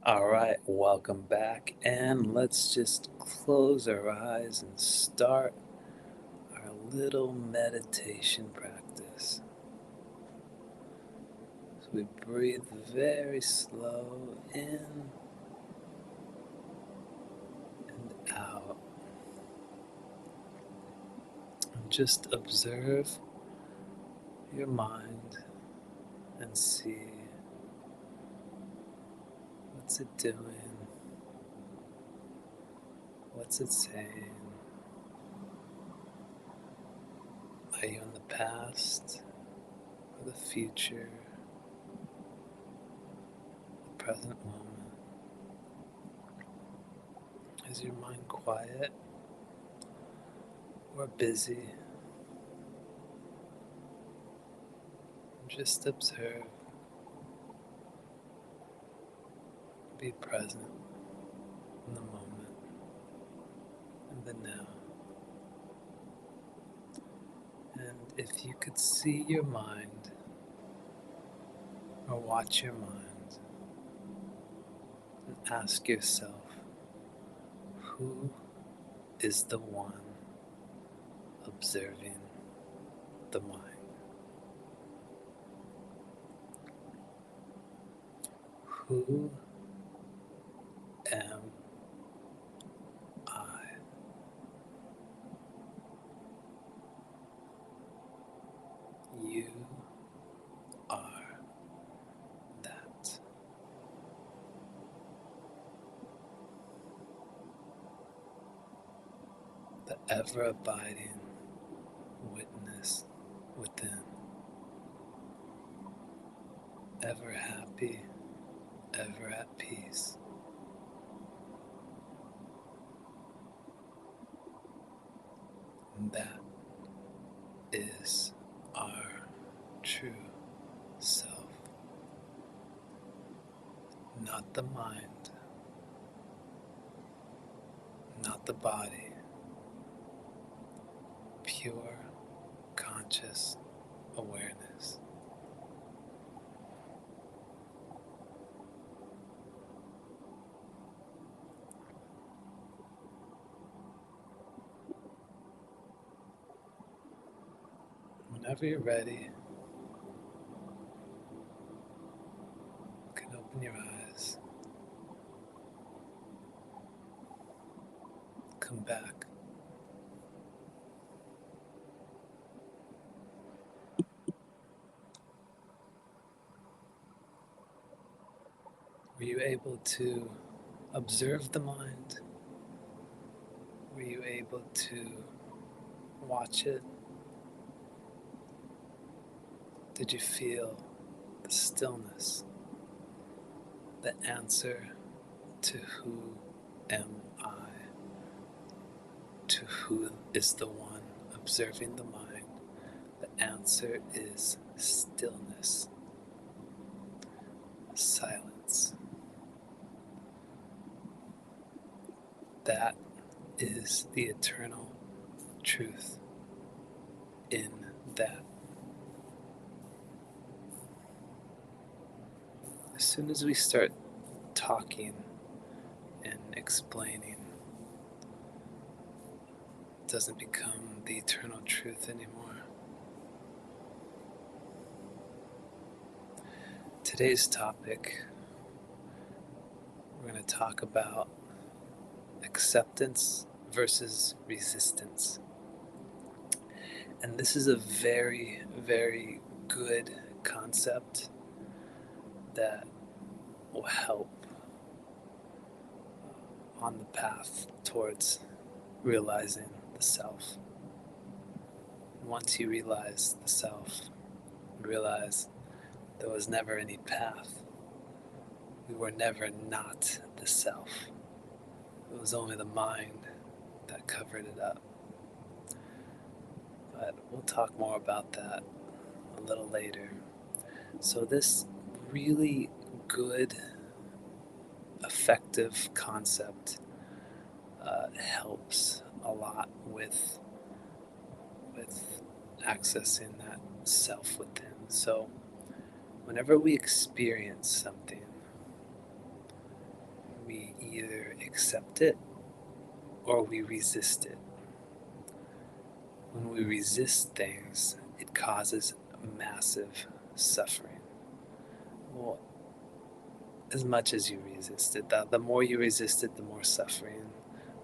All right, welcome back, and let's just close our eyes and start our little meditation practice. So we breathe very slow in and out, and just observe your mind and see what's it doing, what's it saying. Are you in the past or the future, the present moment? Is your mind quiet or busy? Just observe, be present in the moment, in the now. And if you could see your mind or watch your mind and ask yourself, who is the one observing the mind? Who am I? You are that. The ever abiding witness within. Ever happy, ever at peace. And that is our true self. Not the mind, not the body, pure conscious awareness. Whenever you're ready, you can open your eyes, come back. Were you able to observe the mind? Were you able to watch it? Did you feel the stillness, the answer to who am I, to who is the one observing the mind? The answer is stillness, silence. That is the eternal truth in that. As soon as we start talking and explaining, it doesn't become the eternal truth anymore. Today's topic, we're going to talk about acceptance versus resistance. And this is a very, very good concept that will help on the path towards realizing the self. Once you realize the self, you realize there was never any path. We were never not the self. It was only the mind that covered it up. But we'll talk more about that a little later. So this really good, effective concept helps a lot with accessing that self within. So whenever we experience something, we either accept it or we resist it. When we resist things, it causes massive suffering. Well, as much as you resist it, the more you resist it, the more suffering.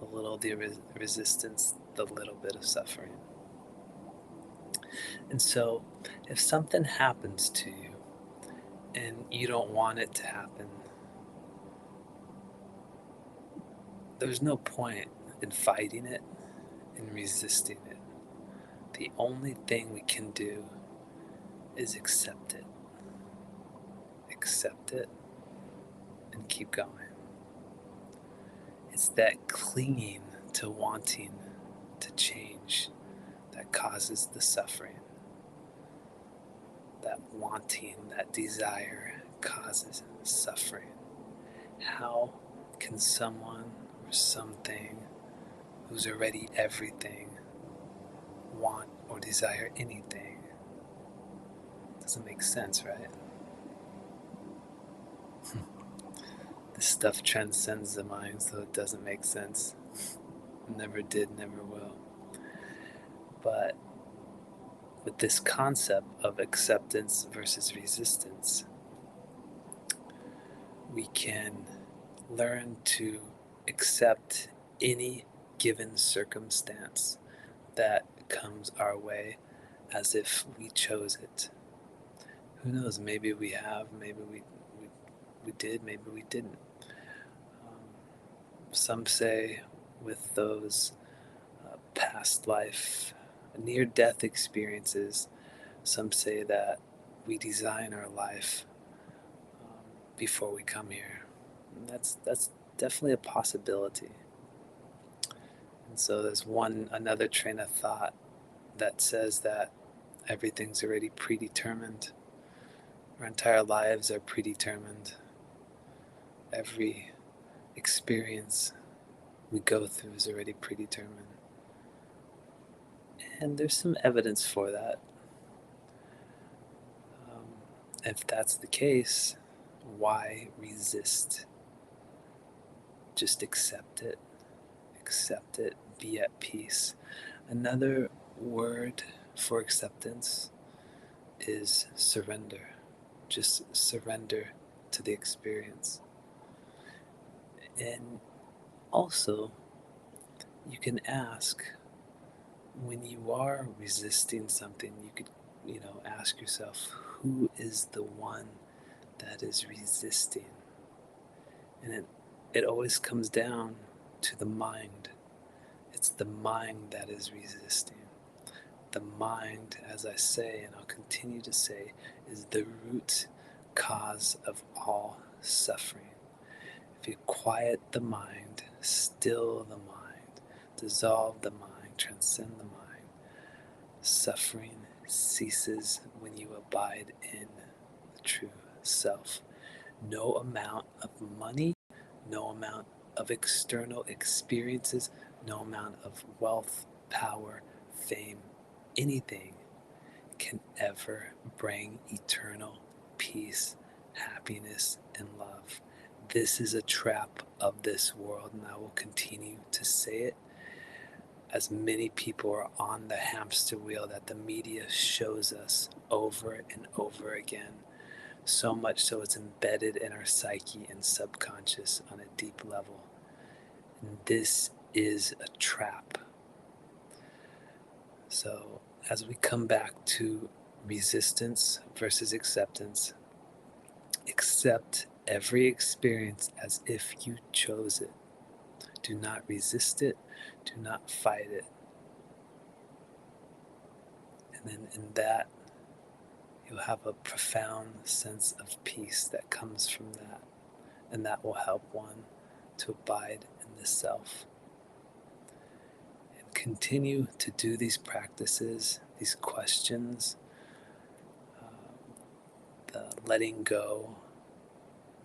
The little the resistance, the little bit of suffering. And so, if something happens to you and you don't want it to happen, there's no point in fighting it and resisting it. The only thing we can do is accept it. Accept it and keep going. It's that clinging to wanting to change that causes the suffering. That wanting, that desire causes suffering. How can someone or something who's already everything want or desire anything? Doesn't make sense, right? This stuff transcends the mind, so it doesn't make sense. Never did, never will. But with this concept of acceptance versus resistance, we can learn to accept any given circumstance that comes our way as if we chose it. Who knows, maybe we have, maybe we did, maybe we didn't. Some say with those past life, near-death experiences, some say that we design our life before we come here. And that's definitely a possibility. And so there's another train of thought that says that everything's already predetermined. Our entire lives are predetermined. Every experience we go through is already predetermined. And there's some evidence for that. If that's the case, why resist? Just accept it. Accept it. Be at peace. Another word for acceptance is surrender. Just surrender to the experience. And also, you can ask, when you are resisting something, you could, ask yourself, who is the one that is resisting? And it always comes down to the mind. It's the mind that is resisting. The mind, as I say, and I'll continue to say, is the root cause of all suffering. If you quiet the mind, still the mind, dissolve the mind, transcend the mind, suffering ceases when you abide in the true self. No amount of money, no amount of external experiences, no amount of wealth, power, fame, anything can ever bring eternal peace, happiness, and love. This is a trap of this world, and I will continue to say it as many people are on the hamster wheel that the media shows us over and over again. So much so it's embedded in our psyche and subconscious on a deep level. And this is a trap. So as we come back to resistance versus acceptance, accept every experience as if you chose it. Do not resist it. Do not fight it. And then in that, you'll have a profound sense of peace that comes from that. And that will help one to abide in the self. And continue to do these practices, these questions, the letting go,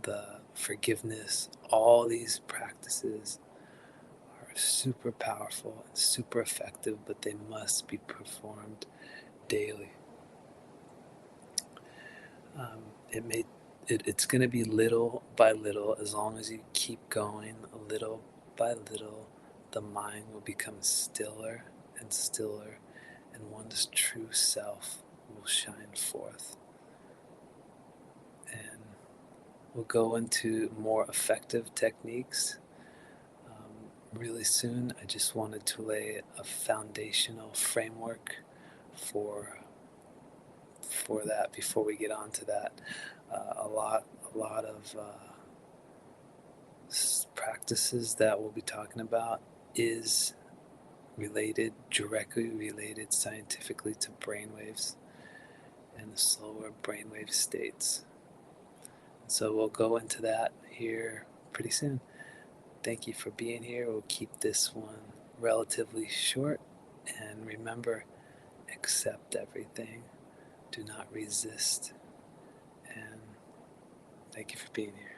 the forgiveness, all these practices are super powerful and super effective, but they must be performed daily. it's going to be little by little. As long as you keep going, little by little, the mind will become stiller and stiller, and one's true self will shine forth. And we'll go into more effective techniques really soon. I just wanted to lay a foundational framework for that before we get on to that. A lot of practices that we'll be talking about is directly related scientifically to brainwaves and the slower brainwave states. So we'll go into that here pretty soon. Thank you for being here. We'll keep this one relatively short. And remember, accept everything. Do not resist. And thank you for being here.